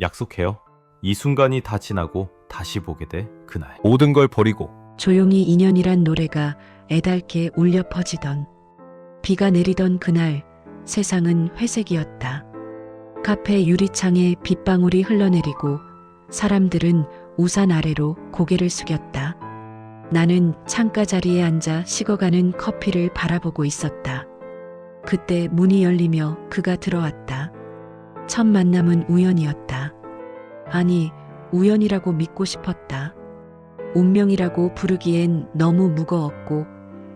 약속해요. 이 순간이 다 지나고 다시 보게 돼 그날. 모든 걸 버리고. 조용히 인연이란 노래가 애달게 울려 퍼지던, 비가 내리던 그날 세상은 회색이었다. 카페 유리창에 빗방울이 흘러내리고 사람들은 우산 아래로 고개를 숙였다. 나는 창가 자리에 앉아 식어가는 커피를 바라보고 있었다. 그때 문이 열리며 그가 들어왔다. 첫 만남은 우연이었다. 아니, 우연이라고 믿고 싶었다. 운명이라고 부르기엔 너무 무거웠고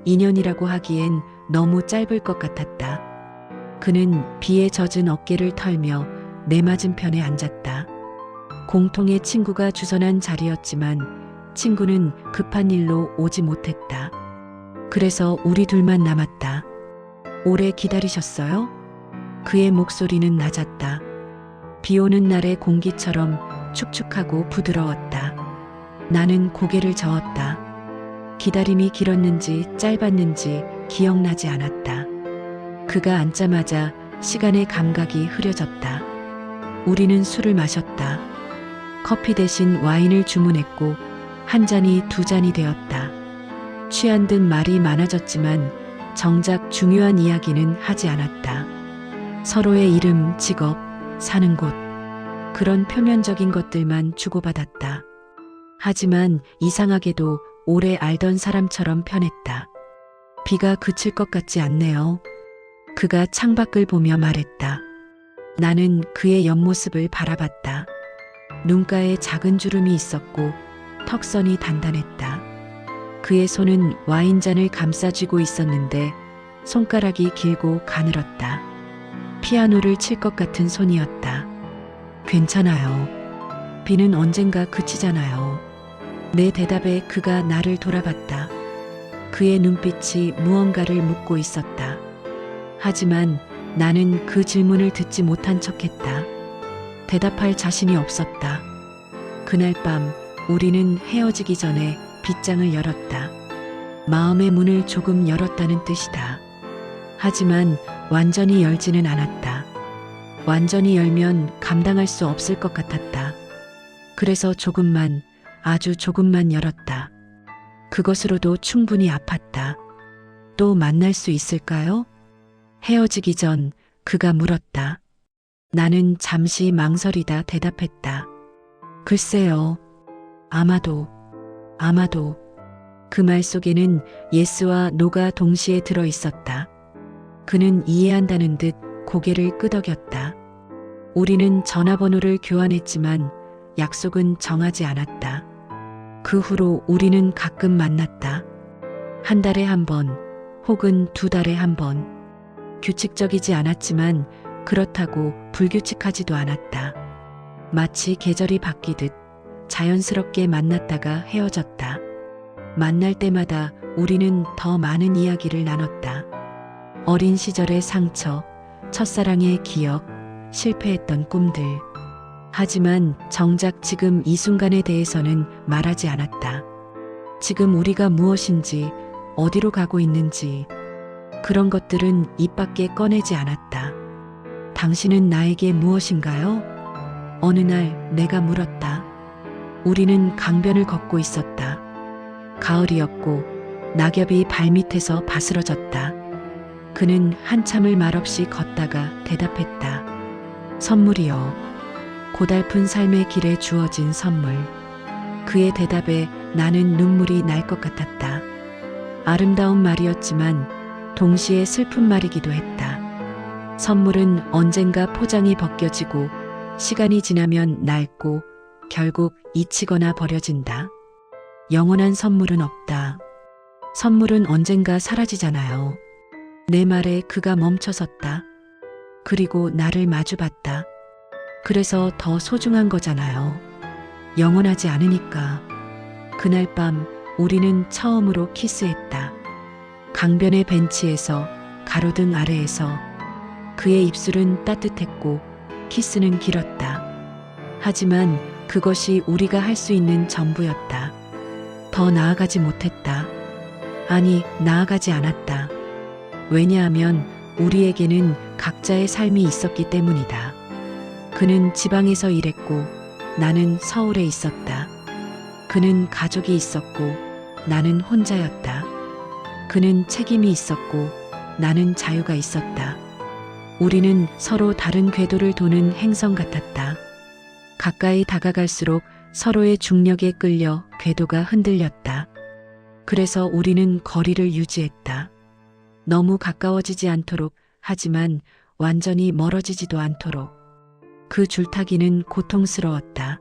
인연이라고 하기엔 너무 짧을 것 같았다. 그는 비에 젖은 어깨를 털며 내 맞은편에 앉았다. 공통의 친구가 주선한 자리였지만 친구는 급한 일로 오지 못했다. 그래서 우리 둘만 남았다. 오래 기다리셨어요? 그의 목소리는 낮았다. 비 오는 날의 공기처럼 축축하고 부드러웠다. 나는 고개를 저었다. 기다림이 길었는지 짧았는지 기억나지 않았다. 그가 앉자마자 시간의 감각이 흐려졌다. 우리는 술을 마셨다. 커피 대신 와인을 주문했고 한 잔이 두 잔이 되었다. 취한 듯 말이 많아졌지만 정작 중요한 이야기는 하지 않았다. 서로의 이름, 직업, 사는 곳, 그런 표면적인 것들만 주고받았다. 하지만 이상하게도 오래 알던 사람처럼 편했다. 비가 그칠 것 같지 않네요. 그가 창밖을 보며 말했다. 나는 그의 옆모습을 바라봤다. 눈가에 작은 주름이 있었고 턱선이 단단했다. 그의 손은 와인잔을 감싸쥐고 있었는데 손가락이 길고 가늘었다. 피아노를 칠 것 같은 손이었다. 괜찮아요. 비는 언젠가 그치잖아요. 내 대답에 그가 나를 돌아봤다. 그의 눈빛이 무언가를 묻고 있었다. 하지만 나는 그 질문을 듣지 못한 척했다. 대답할 자신이 없었다. 그날 밤 우리는 헤어지기 전에 빗장을 열었다. 마음의 문을 조금 열었다는 뜻이다. 하지만 완전히 열지는 않았다. 완전히 열면 감당할 수 없을 것 같았다. 그래서 조금만, 아주 조금만 열었다. 그것으로도 충분히 아팠다. 또 만날 수 있을까요? 헤어지기 전 그가 물었다. 나는 잠시 망설이다 대답했다. 글쎄요. 아마도. 그 말 속에는 예스와 노가 동시에 들어 있었다. 그는 이해한다는 듯 고개를 끄덕였다. 우리는 전화번호를 교환했지만 약속은 정하지 않았다. 그 후로 우리는 가끔 만났다. 한 달에 한 번, 혹은 두 달에 한 번. 규칙적이지 않았지만 그렇다고 불규칙하지도 않았다. 마치 계절이 바뀌듯 자연스럽게 만났다가 헤어졌다. 만날 때마다 우리는 더 많은 이야기를 나눴다. 어린 시절의 상처, 첫사랑의 기억, 실패했던 꿈들. 하지만 정작 지금 이 순간에 대해서는 말하지 않았다. 지금 우리가 무엇인지, 어디로 가고 있는지, 그런 것들은 입 밖에 꺼내지 않았다. 당신은 나에게 무엇인가요? 어느 날 내가 물었다. 우리는 강변을 걷고 있었다. 가을이었고 낙엽이 발밑에서 바스러졌다. 그는 한참을 말없이 걷다가 대답했다. 선물이요. 고달픈 삶의 길에 주어진 선물. 그의 대답에 나는 눈물이 날 것 같았다. 아름다운 말이었지만 동시에 슬픈 말이기도 했다. 선물은 언젠가 포장이 벗겨지고 시간이 지나면 낡고 결국 잊히거나 버려진다. 영원한 선물은 없다. 선물은 언젠가 사라지잖아요. 내 말에 그가 멈춰섰다. 그리고 나를 마주봤다. 그래서 더 소중한 거잖아요. 영원하지 않으니까. 그날 밤 우리는 처음으로 키스했다. 강변의 벤치에서, 가로등 아래에서. 그의 입술은 따뜻했고 키스는 길었다. 하지만 그것이 우리가 할 수 있는 전부였다. 더 나아가지 못했다. 아니, 나아가지 않았다. 왜냐하면 우리에게는 각자의 삶이 있었기 때문이다. 그는 지방에서 일했고 나는 서울에 있었다. 그는 가족이 있었고 나는 혼자였다. 그는 책임이 있었고 나는 자유가 있었다. 우리는 서로 다른 궤도를 도는 행성 같았다. 가까이 다가갈수록 서로의 중력에 끌려 궤도가 흔들렸다. 그래서 우리는 거리를 유지했다. 너무 가까워지지 않도록, 하지만 완전히 멀어지지도 않도록. 그 줄타기는 고통스러웠다.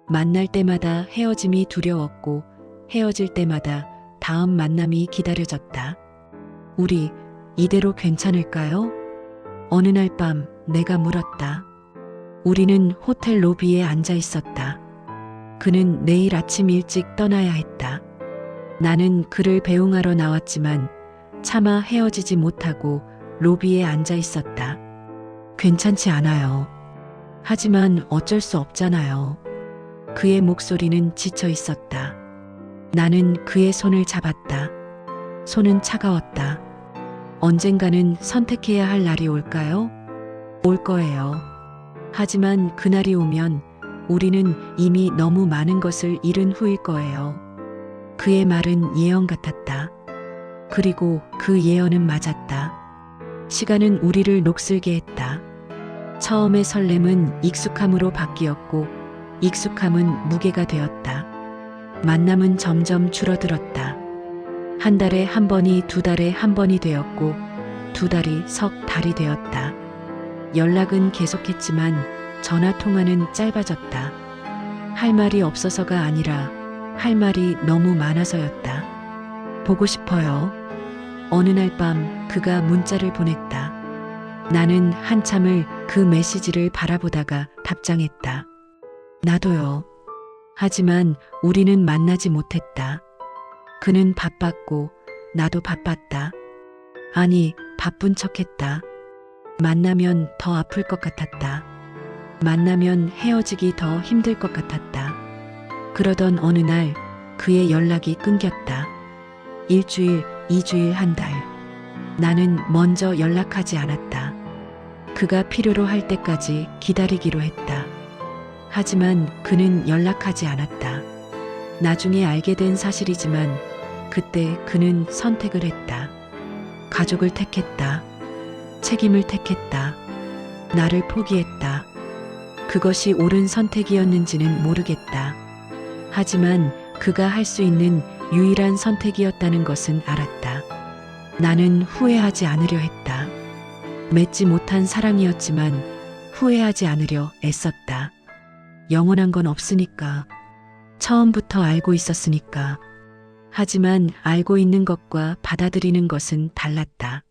만날 때마다 헤어짐이 두려웠고 헤어질 때마다 다음 만남이 기다려졌다. 우리 이대로 괜찮을까요? 어느 날 밤 내가 물었다. 우리는 호텔 로비에 앉아 있었다. 그는 내일 아침 일찍 떠나야 했다. 나는 그를 배웅하러 나왔지만 차마 헤어지지 못하고 로비에 앉아 있었다. 괜찮지 않아요. 하지만 어쩔 수 없잖아요. 그의 목소리는 지쳐 있었다. 나는 그의 손을 잡았다. 손은 차가웠다. 언젠가는 선택해야 할 날이 올까요? 올 거예요. 하지만 그날이 오면 우리는 이미 너무 많은 것을 잃은 후일 거예요. 그의 말은 예언 같았다. 그리고 그 예언은 맞았다. 시간은 우리를 녹슬게 했다. 처음의 설렘은 익숙함으로 바뀌었고 익숙함은 무게가 되었다. 만남은 점점 줄어들었다. 한 달에 한 번이 두 달에 한 번이 되었고 두 달이 석 달이 되었다. 연락은 계속했지만 전화 통화는 짧아졌다. 할 말이 없어서가 아니라 할 말이 너무 많아서였다. 보고 싶어요. 어느 날 밤 그가 문자를 보냈다. 나는 한참을 그 메시지를 바라보다가 답장했다. 나도요. 하지만 우리는 만나지 못했다. 그는 바빴고 나도 바빴다. 아니, 바쁜 척했다. 만나면 더 아플 것 같았다. 만나면 헤어지기 더 힘들 것 같았다. 그러던 어느 날 그의 연락이 끊겼다. 일주일, 2주일, 한 달. 나는 먼저 연락하지 않았다. 그가 필요로 할 때까지 기다리기로 했다. 하지만 그는 연락하지 않았다. 나중에 알게 된 사실이지만 그때 그는 선택을 했다. 가족을 택했다. 책임을 택했다. 나를 포기했다. 그것이 옳은 선택이었는지는 모르겠다. 하지만 그가 할 수 있는 유일한 선택이었다는 것은 알았다. 나는 후회하지 않으려 했다. 맺지 못한 사랑이었지만 후회하지 않으려 애썼다. 영원한 건 없으니까. 처음부터 알고 있었으니까. 하지만 알고 있는 것과 받아들이는 것은 달랐다.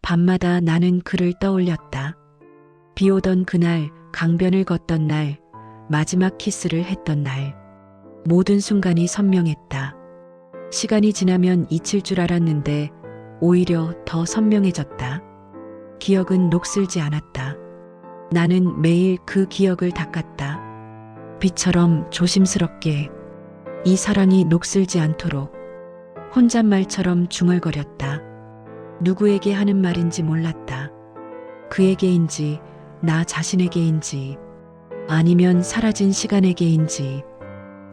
밤마다 나는 그를 떠올렸다. 비 오던 그날, 강변을 걷던 날, 마지막 키스를 했던 날. 모든 순간이 선명했다. 시간이 지나면 잊힐 줄 알았는데 오히려 더 선명해졌다. 기억은 녹슬지 않았다. 나는 매일 그 기억을 닦았다. 비처럼 조심스럽게. 이 사랑이 녹슬지 않도록. 혼잣말처럼 중얼거렸다. 누구에게 하는 말인지 몰랐다. 그에게인지 나 자신에게인지 아니면 사라진 시간에게인지.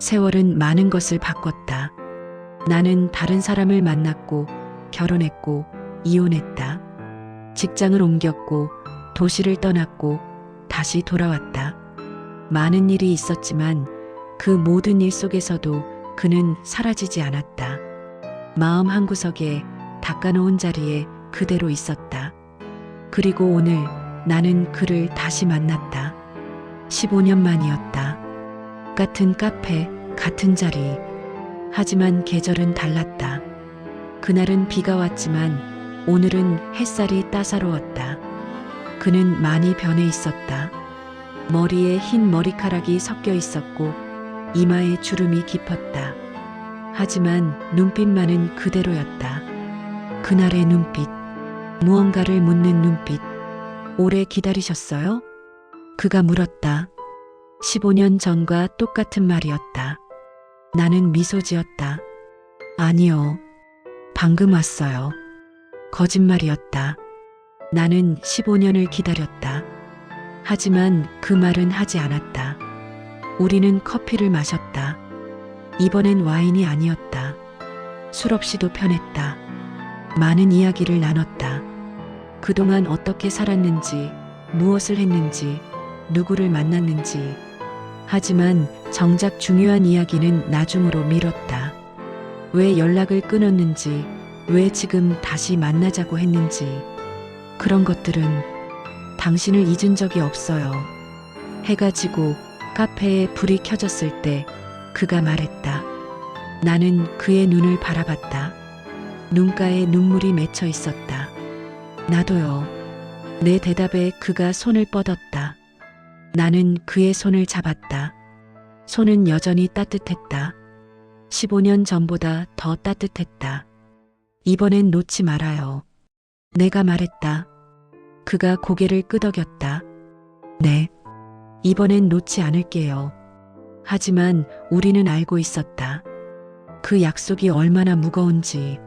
세월은 많은 것을 바꿨다. 나는 다른 사람을 만났고 결혼했고 이혼했다. 직장을 옮겼고 도시를 떠났고 다시 돌아왔다. 많은 일이 있었지만 그 모든 일 속에서도 그는 사라지지 않았다. 마음 한구석에 닦아놓은 자리에 그대로 있었다. 그리고 오늘 나는 그를 다시 만났다. 15년 만이었다. 같은 카페, 같은 자리. 하지만 계절은 달랐다. 그날은 비가 왔지만 오늘은 햇살이 따사로웠다. 그는 많이 변해 있었다. 머리에 흰 머리카락이 섞여 있었고 이마에 주름이 깊었다. 하지만 눈빛만은 그대로였다. 그날의 눈빛, 무언가를 묻는 눈빛. 오래 기다리셨어요? 그가 물었다. 15년 전과 똑같은 말이었다. 나는 미소 지었다. 아니요. 방금 왔어요. 거짓말이었다. 나는 15년을 기다렸다. 하지만 그 말은 하지 않았다. 우리는 커피를 마셨다. 이번엔 와인이 아니었다. 술 없이도 편했다. 많은 이야기를 나눴다. 그동안 어떻게 살았는지, 무엇을 했는지, 누구를 만났는지. 하지만 정작 중요한 이야기는 나중으로 미뤘다. 왜 연락을 끊었는지, 왜 지금 다시 만나자고 했는지. 그런 것들은 당신을 잊은 적이 없어요. 해가 지고 카페에 불이 켜졌을 때 그가 말했다. 나는 그의 눈을 바라봤다. 눈가에 눈물이 맺혀 있었다. 나도요. 내 대답에 그가 손을 뻗었다. 나는 그의 손을 잡았다. 손은 여전히 따뜻했다. 15년 전보다 더 따뜻했다. 이번엔 놓지 말아요. 내가 말했다. 그가 고개를 끄덕였다. 네. 이번엔 놓지 않을게요. 하지만 우리는 알고 있었다. 그 약속이 얼마나 무거운지,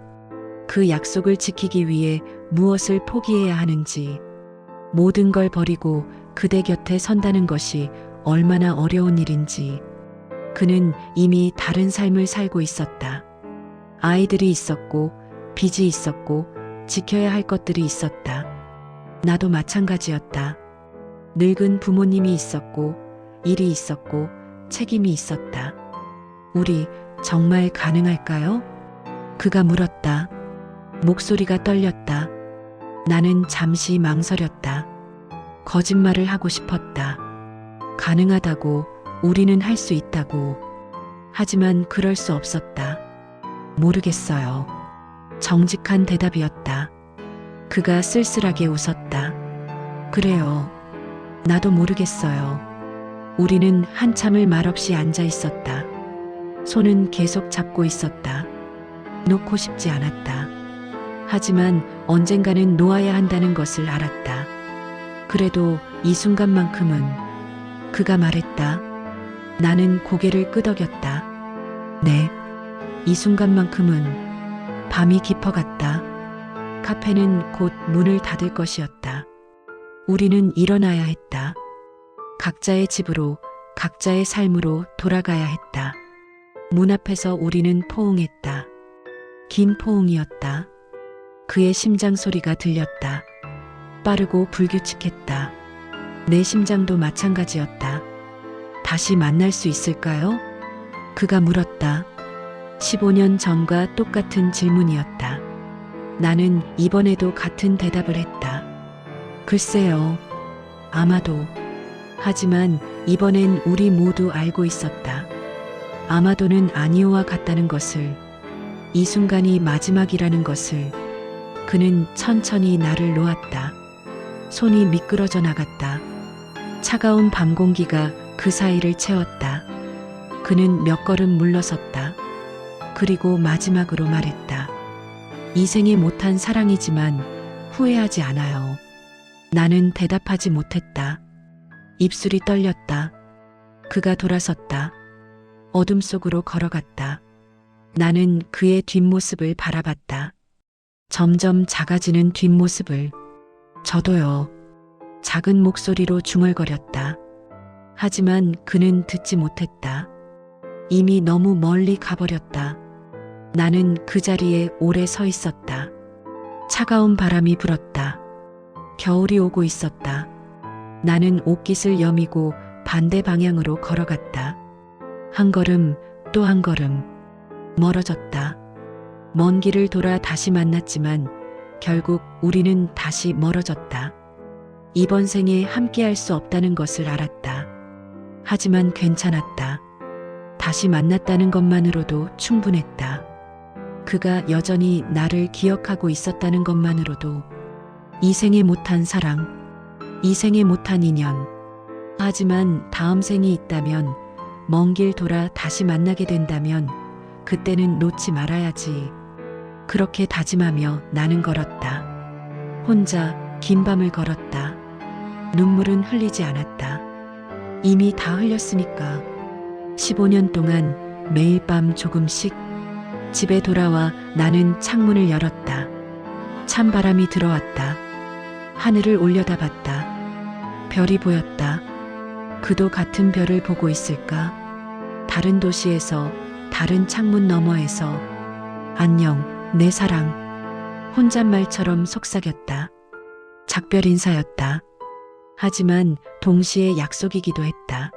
그 약속을 지키기 위해 무엇을 포기해야 하는지, 모든 걸 버리고 그대 곁에 선다는 것이 얼마나 어려운 일인지. 그는 이미 다른 삶을 살고 있었다. 아이들이 있었고, 빚이 있었고, 지켜야 할 것들이 있었다. 나도 마찬가지였다. 늙은 부모님이 있었고, 일이 있었고, 책임이 있었다. 우리 정말 가능할까요? 그가 물었다. 목소리가 떨렸다. 나는 잠시 망설였다. 거짓말을 하고 싶었다. 가능하다고, 우리는 할 수 있다고. 하지만 그럴 수 없었다. 모르겠어요. 정직한 대답이었다. 그가 쓸쓸하게 웃었다. 그래요. 나도 모르겠어요. 우리는 한참을 말없이 앉아 있었다. 손은 계속 잡고 있었다. 놓고 싶지 않았다. 하지만 언젠가는 놓아야 한다는 것을 알았다. 그래도 이 순간만큼은. 그가 말했다. 나는 고개를 끄덕였다. 네. 이 순간만큼은. 밤이 깊어갔다. 카페는 곧 문을 닫을 것이었다. 우리는 일어나야 했다. 각자의 집으로, 각자의 삶으로 돌아가야 했다. 문 앞에서 우리는 포옹했다. 긴 포옹이었다. 그의 심장 소리가 들렸다. 빠르고 불규칙했다. 내 심장도 마찬가지였다. 다시 만날 수 있을까요? 그가 물었다. 15년 전과 똑같은 질문이었다. 나는 이번에도 같은 대답을 했다. 글쎄요. 아마도. 하지만 이번엔 우리 모두 알고 있었다. 아마도는 아니오와 같다는 것을, 이 순간이 마지막이라는 것을. 그는 천천히 나를 놓았다. 손이 미끄러져 나갔다. 차가운 밤 공기가 그 사이를 채웠다. 그는 몇 걸음 물러섰다. 그리고 마지막으로 말했다. 이 생에 못한 사랑이지만 후회하지 않아요. 나는 대답하지 못했다. 입술이 떨렸다. 그가 돌아섰다. 어둠 속으로 걸어갔다. 나는 그의 뒷모습을 바라봤다. 점점 작아지는 뒷모습을. 저도요. 작은 목소리로 중얼거렸다. 하지만 그는 듣지 못했다. 이미 너무 멀리 가버렸다. 나는 그 자리에 오래 서 있었다. 차가운 바람이 불었다. 겨울이 오고 있었다. 나는 옷깃을 여미고 반대 방향으로 걸어갔다. 한 걸음, 또 한 걸음. 멀어졌다. 먼 길을 돌아 다시 만났지만 결국 우리는 다시 멀어졌다. 이번 생에 함께할 수 없다는 것을 알았다. 하지만 괜찮았다. 다시 만났다는 것만으로도 충분했다. 그가 여전히 나를 기억하고 있었다는 것만으로도. 이 생에 못한 사랑, 이 생에 못한 인연. 하지만 다음 생이 있다면, 먼 길 돌아 다시 만나게 된다면 그때는 놓지 말아야지. 그렇게 다짐하며 나는 걸었다. 혼자 긴 밤을 걸었다. 눈물은 흘리지 않았다. 이미 다 흘렸으니까. 15년 동안 매일 밤 조금씩. 집에 돌아와 나는 창문을 열었다. 찬바람이 들어왔다. 하늘을 올려다봤다. 별이 보였다. 그도 같은 별을 보고 있을까? 다른 도시에서, 다른 창문 너머에서, 안녕, 내 사랑. 혼잣말처럼 속삭였다. 작별 인사였다. 하지만 동시에 약속이기도 했다.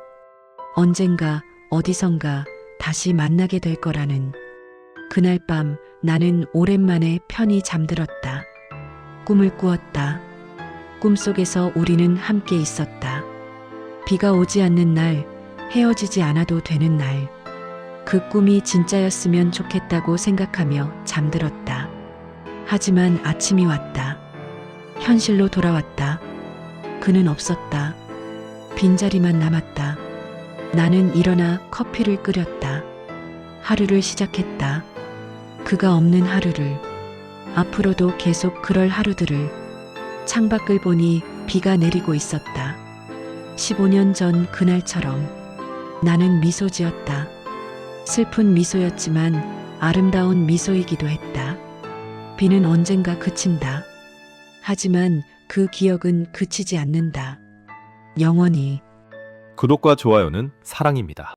언젠가, 어디선가 다시 만나게 될 거라는. 그날 밤 나는 오랜만에 편히 잠들었다. 꿈을 꾸었다. 꿈속에서 우리는 함께 있었다. 비가 오지 않는 날, 헤어지지 않아도 되는 날. 그 꿈이 진짜였으면 좋겠다고 생각하며 잠들었다. 하지만 아침이 왔다. 현실로 돌아왔다. 그는 없었다. 빈자리만 남았다. 나는 일어나 커피를 끓였다. 하루를 시작했다. 그가 없는 하루를. 앞으로도 계속 그럴 하루들을. 창밖을 보니 비가 내리고 있었다. 15년 전 그날처럼. 나는 미소 지었다. 슬픈 미소였지만 아름다운 미소이기도 했다. 비는 언젠가 그친다. 하지만 그 기억은 그치지 않는다. 영원히. 구독과 좋아요는 사랑입니다.